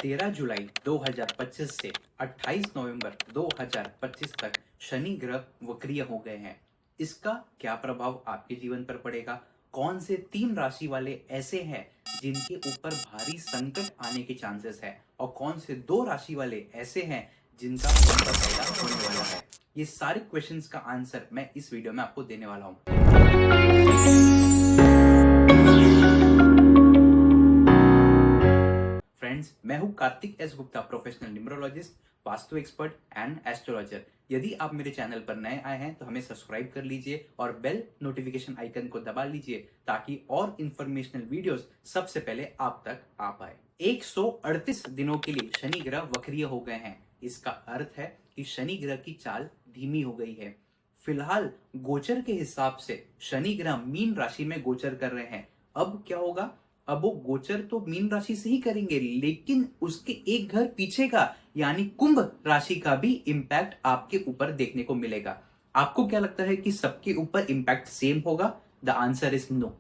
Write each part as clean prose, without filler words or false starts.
13 जुलाई 2025 से 28 नवंबर 2025 तक शनि ग्रह वक्रीय हो गए हैं। इसका क्या प्रभाव आपके जीवन पर पड़ेगा? कौन से 3 राशि वाले ऐसे हैं जिनके ऊपर भारी संकट आने के चांसेस है और कौन से 2 राशि वाले ऐसे हैं जिनका उन पर फायदा होने वाला है? ये सारे क्वेश्चंस का आंसर मैं इस वीडियो में आपको देने वाला हूँ। फ्रेंड्स, मैं हूं Kartik S Gupta, professional numerologist, vastu expert and astrologer. यदि आप मेरे चैनल पर नए आए हैं तो हमें सब्सक्राइब कर लीजिए और बेल नोटिफिकेशन आइकन को दबा लीजिए ताकि और इंफॉर्मेशनल वीडियोस सबसे पहले आप तक आ पाए। 138 दिनों के लिए शनि ग्रह वक्रीय हो गए हैं। इसका अर्थ है कि शनि ग्रह की चाल धीमी हो गई है। फिलहाल गोचर के हिसाब से शनि ग्रह मीन राशि में गोचर कर रहे हैं। अब क्या होगा? अब वो गोचर तो मीन राशि से ही करेंगे, लेकिन उसके एक घर पीछे का यानी कुंभ राशि का भी इंपैक्ट आपके ऊपर देखने को मिलेगा। आपको क्या लगता है कि सबके ऊपर इंपैक्ट सेम होगा? The answer is no.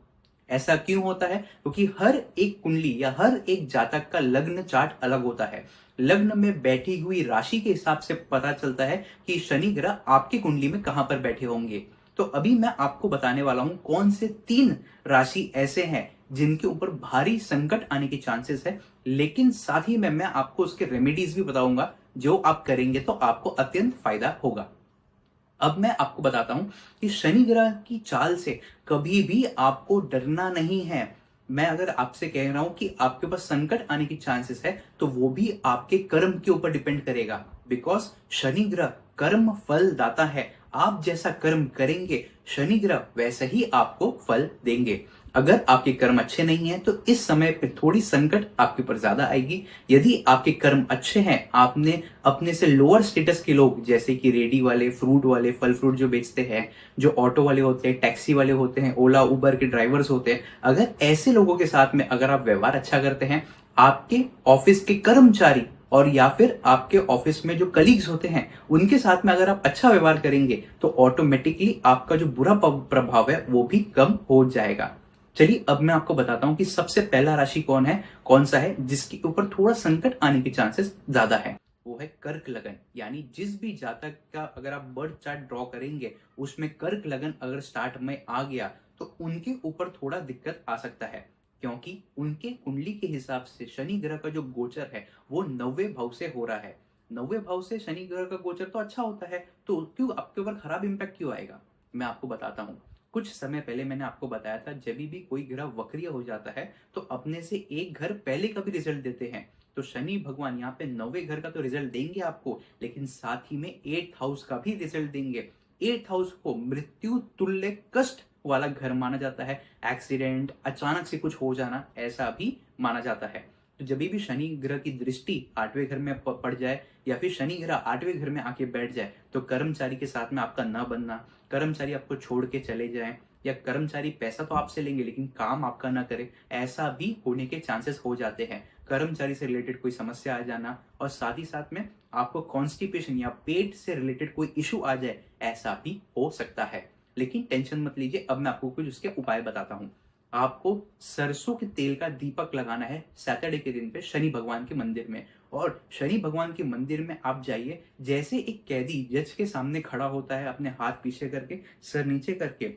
ऐसा क्यों होता है? क्योंकि हर एक कुंडली या हर एक जातक का लग्न चार्ट अलग होता है। लग्न में बैठी हुई राशि के हिसाब से पता चलता है कि शनि ग्रह आपकी कुंडली में कहां पर बैठे होंगे। तो अभी मैं आपको बताने वाला हूं कौन से 3 राशि ऐसे हैं जिनके ऊपर भारी संकट आने के चांसेस है, लेकिन साथ ही में मैं आपको उसके रेमेडीज भी बताऊंगा जो आप करेंगे तो आपको अत्यंत फायदा होगा। अब मैं आपको बताता हूं कि शनि ग्रह की चाल से कभी भी आपको डरना नहीं है। मैं अगर आपसे कह रहा हूं कि आपके पास संकट आने की चांसेस है तो वो भी आपके कर्म के ऊपर डिपेंड करेगा। बिकॉज शनि ग्रह कर्म फल दाता है। आप जैसा कर्म करेंगे शनि ग्रह वैसे ही आपको फल देंगे। अगर आपके कर्म अच्छे नहीं हैं तो इस समय पे थोड़ी संकट आपके ऊपर ज्यादा आएगी। यदि आपके कर्म अच्छे हैं, आपने अपने से लोअर स्टेटस के लोग जैसे कि रेडी वाले, फ्रूट वाले, फल फ्रूट जो बेचते हैं, जो ऑटो वाले होते हैं, टैक्सी वाले होते हैं, ओला उबर के ड्राइवर्स होते हैं, अगर ऐसे लोगों के साथ में अगर आप व्यवहार अच्छा करते हैं, आपके ऑफिस के कर्मचारी और या फिर आपके ऑफिस में जो कलीग्स होते हैं उनके साथ में अगर आप अच्छा व्यवहार करेंगे तो ऑटोमेटिकली आपका जो बुरा प्रभाव है वो भी कम हो जाएगा। चलिए अब मैं आपको बताता हूं कि सबसे पहला राशि कौन सा है जिसके ऊपर थोड़ा संकट आने के चांसेस ज्यादा है। वो है कर्क लगन। यानी जिस भी जातक का अगर आप बर्थ चार्ट ड्रॉ करेंगे उसमें कर्क लगन अगर स्टार्ट में आ गया तो उनके ऊपर थोड़ा दिक्कत आ सकता है, क्योंकि उनके कुंडली के हिसाब से शनि ग्रह का जो गोचर है वो 9वें भाव से हो रहा है। 9वें भाव से शनि ग्रह का गोचर तो अच्छा होता है, तो क्यों आपके ऊपर खराब इंपैक्ट क्यों आएगा? मैं आपको बताता हूँ। कुछ समय पहले मैंने आपको बताया था जब भी कोई ग्रह वक्रीय हो जाता है तो अपने से एक घर पहले का भी रिजल्ट देते हैं। तो शनि भगवान यहाँ पे 9वें घर का तो रिजल्ट देंगे आपको, लेकिन साथ ही में 8th हाउस का भी रिजल्ट देंगे। 8th हाउस को मृत्यु तुल्य कष्ट वाला घर माना जाता है। एक्सीडेंट, अचानक से कुछ हो जाना, ऐसा भी माना जाता है। तो जब भी शनि ग्रह की दृष्टि 8वें घर में पड़ जाए या फिर शनि ग्रह 8वें घर में आके बैठ जाए तो कर्मचारी के साथ में आपका न बनना, कर्मचारी आपको छोड़ के चले जाएं, या कर्मचारी पैसा तो आपसे लेंगे लेकिन काम आपका ना करे, ऐसा भी होने के चांसेस हो जाते हैं। कर्मचारी से रिलेटेड कोई समस्या आ जाना और साथ ही साथ में आपको कॉन्स्टिपेशन या पेट से रिलेटेड कोई इशू आ जाए, ऐसा भी हो सकता है। लेकिन टेंशन मत लीजिए, अब मैं आपको कुछ उसके उपाय बताता हूँ। आपको सरसों के तेल का दीपक लगाना है सैटरडे के दिन पे शनि भगवान के मंदिर में। और शनि भगवान के मंदिर में आप जाइए, जैसे एक कैदी जज के सामने खड़ा होता है अपने हाथ पीछे करके, सर नीचे करके,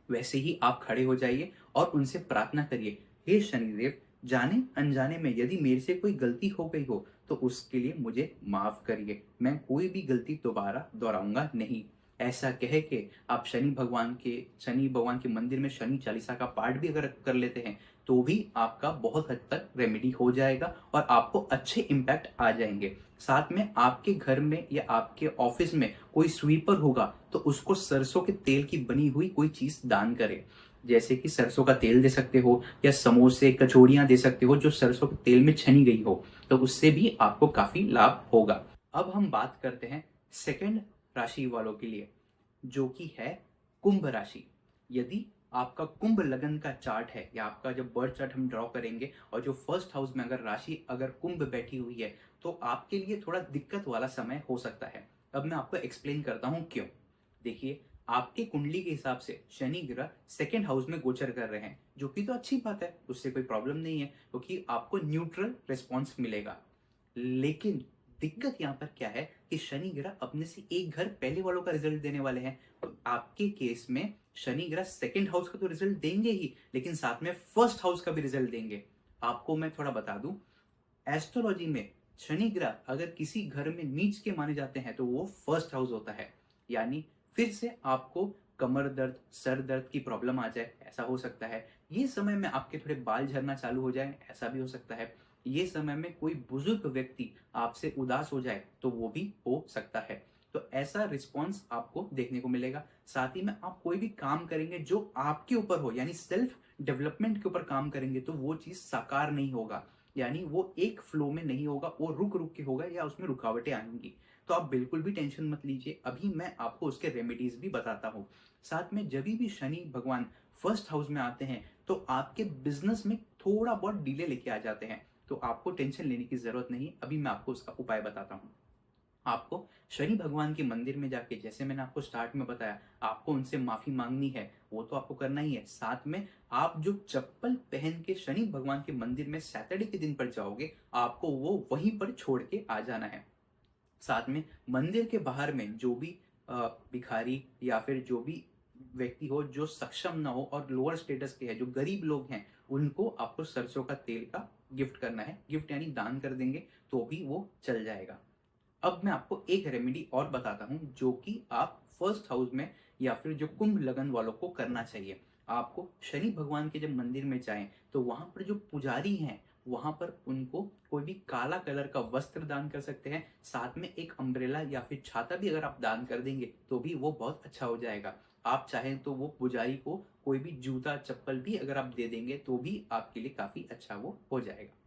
वैसे ही आप खड़े हो जाइए और उनसे प्रार्थना करिए, हे शनिदेव, जाने अनजाने में यदि मेरे से कोई गलती हो गई हो तो उसके लिए मुझे माफ करिए। मैं कोई भी गलती दोबारा दोहराऊंगा नहीं। ऐसा कह के आप शनि भगवान के मंदिर में शनि चालीसा का पाठ भी अगर कर लेते हैं तो भी आपका बहुत हद तक रेमेडी हो जाएगा और आपको अच्छे इम्पैक्ट आ जाएंगे। साथ में आपके घर में या आपके ऑफिस में कोई स्वीपर होगा तो उसको सरसों के तेल की बनी हुई कोई चीज दान करें। जैसे कि सरसों का तेल दे सकते हो या समोसे कचौड़ियां दे सकते हो जो सरसों के तेल में छनी गई हो, तो उससे भी आपको काफी लाभ होगा। अब हम बात करते हैं सेकंड राशि वालों के लिए, जो कि है कुंभ राशि। यदि आपका कुंभ लगन का चार्ट है या आपका जब बर्थ चार्ट हम ड्रॉ करेंगे और जो फर्स्ट हाउस में अगर राशि अगर कुंभ बैठी हुई है तो आपके लिए थोड़ा दिक्कत वाला समय हो सकता है। अब मैं आपको एक्सप्लेन करता हूं क्यों। देखिए, आपकी कुंडली के हिसाब से शनि ग्रह सेकेंड हाउस में गोचर कर रहे हैं, जो कि तो अच्छी बात है, उससे कोई प्रॉब्लम नहीं है क्योंकि आपको न्यूट्रल रिस्पॉन्स मिलेगा। लेकिन दिक्कत यहाँ पर क्या है कि शनि ग्रह अपने से एक घर पहले वालों का रिजल्ट देने वाले हैं। तो आपके केस में शनि ग्रह सेकंड हाउस का तो रिजल्ट देंगे ही, लेकिन साथ में फर्स्ट हाउस का भी रिजल्ट देंगे। आपको मैं थोड़ा बता दूं, एस्ट्रोलॉजी में शनि ग्रह अगर किसी घर में नीच के माने जाते हैं तो वो फर्स्ट हाउस होता है। यानी फिर से आपको कमर दर्द, सर दर्द की प्रॉब्लम आ जाए, ऐसा हो सकता है। ये समय में आपके थोड़े बाल झड़ना चालू हो जाए, ऐसा भी हो सकता है। ये समय में कोई बुजुर्ग व्यक्ति आपसे उदास हो जाए, तो वो भी हो सकता है। तो ऐसा रिस्पॉन्स आपको देखने को मिलेगा। साथ ही में आप कोई भी काम करेंगे जो आपके ऊपर हो, यानी सेल्फ डेवलपमेंट के ऊपर काम करेंगे, तो वो चीज साकार नहीं होगा। यानी वो एक फ्लो में नहीं होगा, वो रुक रुक के होगा या उसमें रुकावटें आएंगी। तो आप बिल्कुल भी टेंशन मत लीजिए, अभी मैं आपको उसके रेमेडीज भी बताता हूँ। साथ में जब भी शनि भगवान फर्स्ट हाउस में आते हैं तो आपके बिजनेस में थोड़ा बहुत डिले लेके आ जाते हैं। तो आपको टेंशन लेने की जरूरत नहीं, अभी मैं आपको उसका उपाय बताता हूँ। आपको शनि भगवान के मंदिर में जाके, जैसे मैंने आपको स्टार्ट में बताया, आपको उनसे माफी मांगनी है, वो तो आपको करना ही है। साथ में आप जो चप्पल पहन के शनि भगवान के मंदिर में सैटरडे के दिन पर जाओगे, आपको वो वहीं पर छोड़ के आ जाना है। साथ में मंदिर के बाहर में जो भी भिखारी या फिर जो भी व्यक्ति हो जो सक्षम ना हो और लोअर स्टेटस के हैं, जो गरीब लोग हैं, उनको आपको सरसों का तेल का गिफ्ट करना है। गिफ्ट यानी दान कर देंगे तो भी वो चल जाएगा। अब मैं आपको एक रेमेडी और बताता हूं जो कि आप फर्स्ट हाउस में या फिर जो कुंभ लगन वालों को करना चाहिए। आपको शनि भगवान के जब मंदिर में जाएं तो वहां पर जो पुजारी हैं, वहां पर उनको कोई भी काला कलर का वस्त्र दान कर सकते हैं। साथ में एक अम्ब्रेला या फिर छाता भी अगर आप दान कर देंगे तो भी वो बहुत अच्छा हो जाएगा। आप चाहें तो वो पुजारी को कोई भी जूता चप्पल भी अगर आप दे देंगे तो भी आपके लिए काफी अच्छा वो हो जाएगा।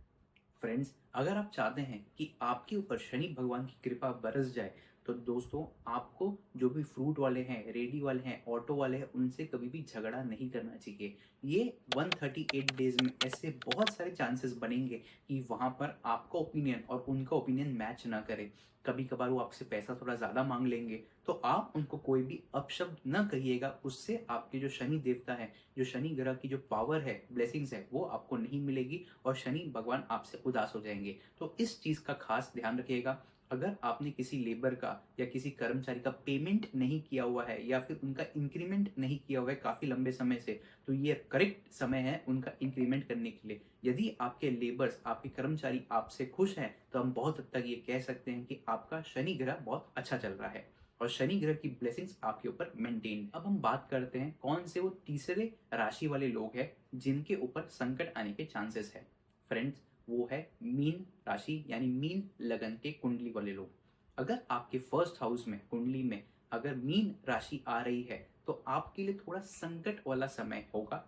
फ्रेंड्स, अगर आप चाहते हैं कि आपके ऊपर शनि भगवान की कृपा बरस जाए, तो दोस्तों आपको जो भी फ्रूट वाले हैं, रेडी वाले हैं, ऑटो वाले हैं, उनसे कभी भी झगड़ा नहीं करना चाहिए। ये 138 डेज में ऐसे बहुत सारे चांसेस बनेंगे कि वहां पर आपका ओपिनियन और उनका ओपिनियन मैच ना करे। कभी कभार वो आपसे पैसा थोड़ा ज्यादा मांग लेंगे, तो आप उनको कोई भी अपशब्द न कहिएगा। उससे आपके जो शनि देवता है, जो शनि ग्रह की जो पावर है, ब्लेसिंग्स है, वो आपको नहीं मिलेगी और शनि भगवान आपसे उदास हो जाएंगे। तो इस चीज का खास ध्यान रखिएगा। अगर आपने किसी लेबर का या किसी कर्मचारी का पेमेंट नहीं किया हुआ है या फिर उनका इंक्रीमेंट नहीं किया हुआ है काफी लंबे समय से, तो ये करेक्ट समय है उनका इंक्रीमेंट करने के लिए। यदि आपके लेबर्स, आपके कर्मचारी आपसे खुश हैं, तो हम बहुत हद तक ये कह सकते हैं कि आपका शनि ग्रह बहुत अच्छा चल रहा है और शनि ग्रह की ब्लेसिंग्स आपके ऊपर मेंटेन। अब हम बात करते हैं कौन से वो तीसरे राशि वाले लोग हैं जिनके ऊपर संकट आने के चांसेस है। फ्रेंड्स, वो है मीन राशि यानी मीन लगन के कुंडली वाले लोग। अगर आपके फर्स्ट हाउस में कुंडली में अगर मीन राशि आ रही है तो आपके लिए थोड़ा संकट वाला समय होगा।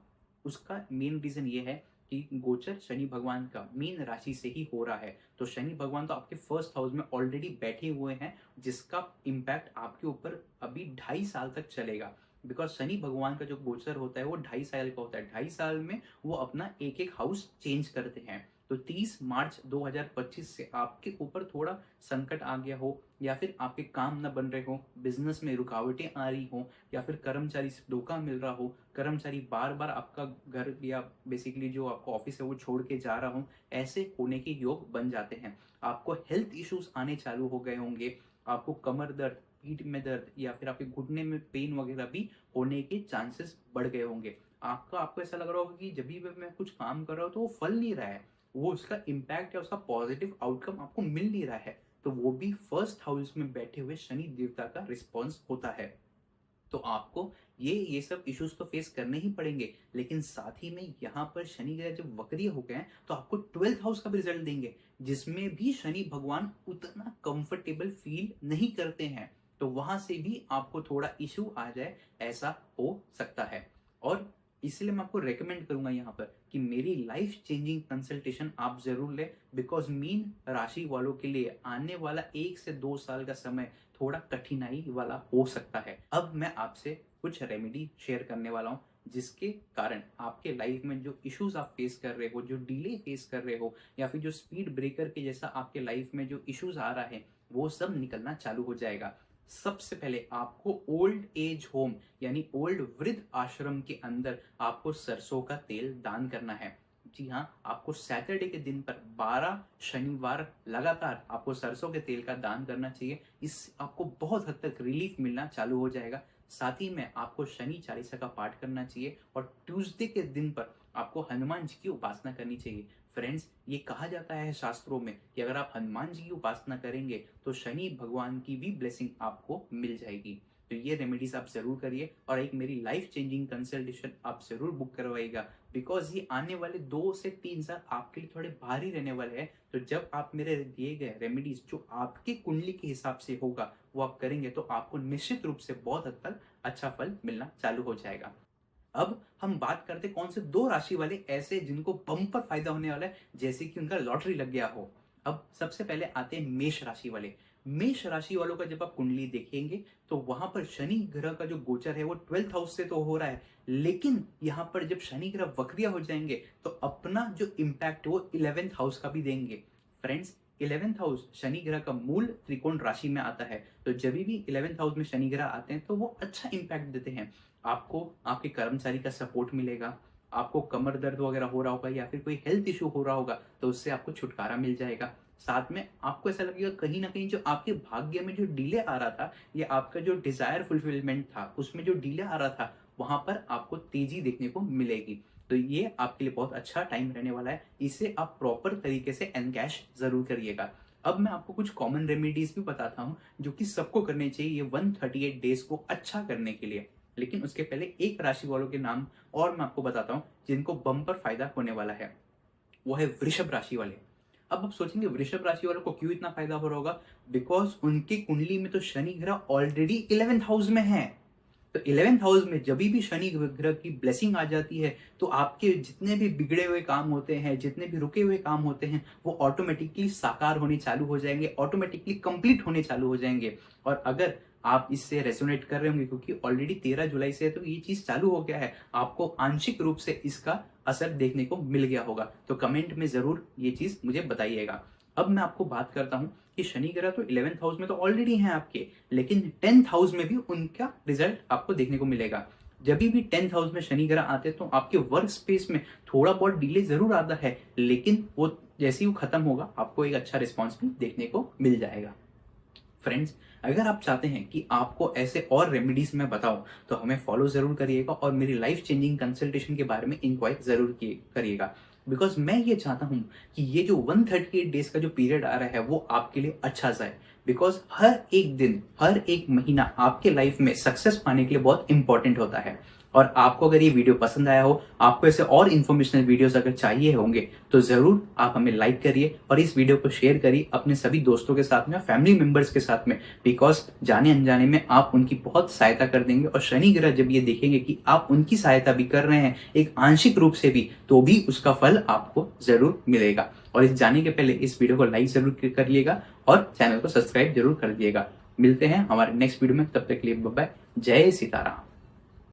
उसका मेन रीजन ये है कि गोचर शनि भगवान का मीन राशि से ही हो रहा है। तो शनि भगवान तो आपके फर्स्ट हाउस में ऑलरेडी बैठे हुए हैं, जिसका इम्पैक्ट आपके ऊपर अभी 2.5 साल तक चलेगा। बिकॉज शनि भगवान का जो गोचर होता है वो 2.5 साल का होता है। 2.5 साल में वो अपना एक एक हाउस चेंज करते हैं। तो 30 मार्च 2025 से आपके ऊपर थोड़ा संकट आ गया हो, या फिर आपके काम न बन रहे हो, बिजनेस में रुकावटें आ रही हो, या फिर कर्मचारी से धोखा मिल रहा हो, कर्मचारी बार बार आपका घर या बेसिकली जो आपका ऑफिस है वो छोड़ के जा रहा हो, ऐसे होने के योग बन जाते हैं। आपको हेल्थ इश्यूज आने चालू हो गए होंगे। आपको कमर दर्द, पीठ में दर्द या फिर आपके घुटने में पेन वगैरह भी होने के चांसेस बढ़ गए होंगे। आपको ऐसा लग रहा होगा कि जब भी मैं कुछ काम कर रहा हूँ तो वो फल नहीं रहा है, वो उसका इम्पैक्ट या उसका पॉजिटिव आउटकम आपको मिल नहीं रहा है। तो वो भी फर्स्ट हाउस में बैठे हुए शनि देवता का रिस्पॉन्स होता है। तो आपको ये सब इश्यूज तो फेस करने ही पड़ेंगे, लेकिन साथ ही में यहाँ पर शनि ग्रह जब वक्रीय हो गए तो आपको 12th हाउस का भी रिजल्ट देंगे, जिसमें भी शनि भगवान उतना कंफर्टेबल फील नहीं करते हैं। तो वहां से भी आपको थोड़ा इश्यू आ जाए, ऐसा हो सकता है। और इसलिए मैं आपको रेकमेंड करूंगा यहाँ पर कि मेरी लाइफ चेंजिंग कंसल्टेशन आप जरूर लें। बिकॉज मीन राशि वालों के लिए आने वाला 1 से 2 साल का समय थोड़ा कठिनाई वाला हो सकता है। अब मैं आपसे कुछ रेमेडी शेयर करने वाला हूँ, जिसके कारण आपके लाइफ में जो इश्यूज आप फेस कर रहे हो, जो डिले फेस कर रहे हो, या फिर जो स्पीड ब्रेकर के जैसा आपके लाइफ में जो इश्यूज आ रहा है, वो सब निकलना चालू हो जाएगा। सबसे पहले आपको ओल्ड एज होम यानी ओल्ड वृद्ध आश्रम के अंदर आपको सरसों का तेल दान करना है। जी हाँ, आपको सैटरडे के दिन पर 12 शनिवार लगातार आपको सरसों के तेल का दान करना चाहिए। इससे आपको बहुत हद तक रिलीफ मिलना चालू हो जाएगा। साथ ही में आपको शनि चालीसा का पाठ करना चाहिए और ट्यूसडे के दिन पर आपको हनुमान जी की उपासना करनी चाहिए। फ्रेंड्स, ये कहा जाता है शास्त्रों में कि अगर आप हनुमान जी की उपासना करेंगे तो शनि भगवान की भी ब्लेसिंग आपको मिल जाएगी। तो ये रेमेडीज आप जरूर करिए और एक मेरी लाइफ चेंजिंग कंसल्टेशन आप जरूर बुक करवाइएगा, बिकॉज ये आने वाले 2 से 3 साल आपके लिए थोड़े भारी रहने वाले हैं। तो जब आप मेरे दिए गए रेमेडीज जो आपके कुंडली के हिसाब से होगा वो आप करेंगे तो आपको निश्चित रूप से बहुत हद तक अच्छा फल मिलना चालू हो जाएगा। अब हम बात करते कौन से 2 राशि वाले ऐसे जिनको बम्पर फायदा होने वाला है, जैसे कि उनका लॉटरी लग गया हो। अब सबसे पहले आते हैं मेष राशि वाले। मेष राशि वालों का जब आप कुंडली देखेंगे तो वहां पर शनि ग्रह का जो गोचर है वो 12th हाउस से तो हो रहा है, लेकिन यहां पर जब शनि ग्रह वक्रिया हो जाएंगे तो अपना जो इम्पैक्ट वो 11th हाउस का भी देंगे। फ्रेंड्स, 11th हाउस शनि ग्रह का मूल त्रिकोण राशि में आता है, तो जब भी 11th हाउस में शनि ग्रह आते हैं तो वो अच्छा इम्पैक्ट देते हैं। आपको आपके कर्मचारी का सपोर्ट मिलेगा, आपको कमर दर्द वगैरह हो रहा होगा या फिर कोई हेल्थ इशू हो रहा होगा तो उससे आपको छुटकारा मिल जाएगा। साथ में आपको ऐसा लगेगा कहीं ना कहीं जो आपके भाग्य में जो डिले आ रहा था या आपका जो डिजायर फुलफिलमेंट था उसमें जो डिले आ रहा था वहां पर आपको तेजी देखने को मिलेगी। तो ये आपके लिए बहुत अच्छा टाइम रहने वाला है, इसे आप प्रॉपर तरीके से एनकैश जरूर करिएगा। अब मैं आपको कुछ कॉमन रेमेडीज भी बताता हूँ जो कि सबको करने चाहिए ये 138 डेज को अच्छा करने के लिए। लेकिन उसके पहले एक राशि वालों के नाम और मैं आपको बताता हूँ जिनको बम्पर फायदा होने वाला है, वो है वृषभ राशि वाले। अब आप सोचेंगे वृषभ राशि वालों को क्यों इतना फायदा हो रहा होगा, बिकॉज उनकी कुंडली में तो शनि ग्रह ऑलरेडी 11th हाउस में है। तो 11th हाउस में जब भी शनि ग्रह की ब्लेसिंग आ जाती है तो आपके जितने भी बिगड़े हुए काम होते हैं, जितने भी रुके हुए काम होते हैं, वो ऑटोमेटिकली साकार होने चालू हो जाएंगे, ऑटोमेटिकली कंप्लीट होने चालू हो जाएंगे। और अगर आप इससे रेजोनेट कर रहे होंगे क्योंकि ऑलरेडी 13 जुलाई से तो ये चीज चालू हो गया है, आपको आंशिक रूप से इसका असर देखने को मिल गया होगा, तो कमेंट में जरूर ये चीज मुझे बताइएगा। अब मैं आपको बात करता हूं कि शनि ग्रह तो 11th हाउस में तो ऑलरेडी हैं आपके, लेकिन 10th हाउस में भी उनका रिजल्ट आपको देखने को मिलेगा। जब भी 10th हाउस में शनि ग्रह आते हैं तो आपके वर्क स्पेस में थोड़ा बहुत डिले जरूर आता है, लेकिन वो जैसे ही वो खत्म होगा आपको एक अच्छा रिस्पॉन्स भी देखने को मिल जाएगा। फ्रेंड्स, अगर आप चाहते हैं कि आपको ऐसे और रेमेडीज में बताऊं तो हमें फॉलो जरूर करिएगा और मेरी लाइफ चेंजिंग कंसल्टेशन के बारे में इंक्वायरी जरूर करिएगा, बिकॉज मैं ये चाहता हूं कि ये जो 138 डेज का जो पीरियड आ रहा है वो आपके लिए अच्छा जाए, बिकॉज हर एक दिन हर एक महीना आपके लाइफ में सक्सेस पाने के लिए बहुत इंपॉर्टेंट होता है। और आपको अगर ये वीडियो पसंद आया हो, आपको ऐसे और इन्फॉर्मेशनल वीडियोस अगर चाहिए होंगे तो जरूर आप हमें लाइक करिए और इस वीडियो को शेयर करिए अपने सभी दोस्तों के साथ में, फैमिली मेंबर्स के साथ में, बिकॉज जाने अनजाने में आप उनकी बहुत सहायता कर देंगे। और शनि ग्रह जब ये देखेंगे कि आप उनकी सहायता भी कर रहे हैं एक आंशिक रूप से भी, तो भी उसका फल आपको जरूर मिलेगा। और इस जाने के पहले इस वीडियो को लाइक जरूर करिएगा और चैनल को सब्सक्राइब जरूर कर दिएगा। मिलते हैं हमारे नेक्स्ट वीडियो में, तब तक के लिए बाय बाय, जय सीताराम।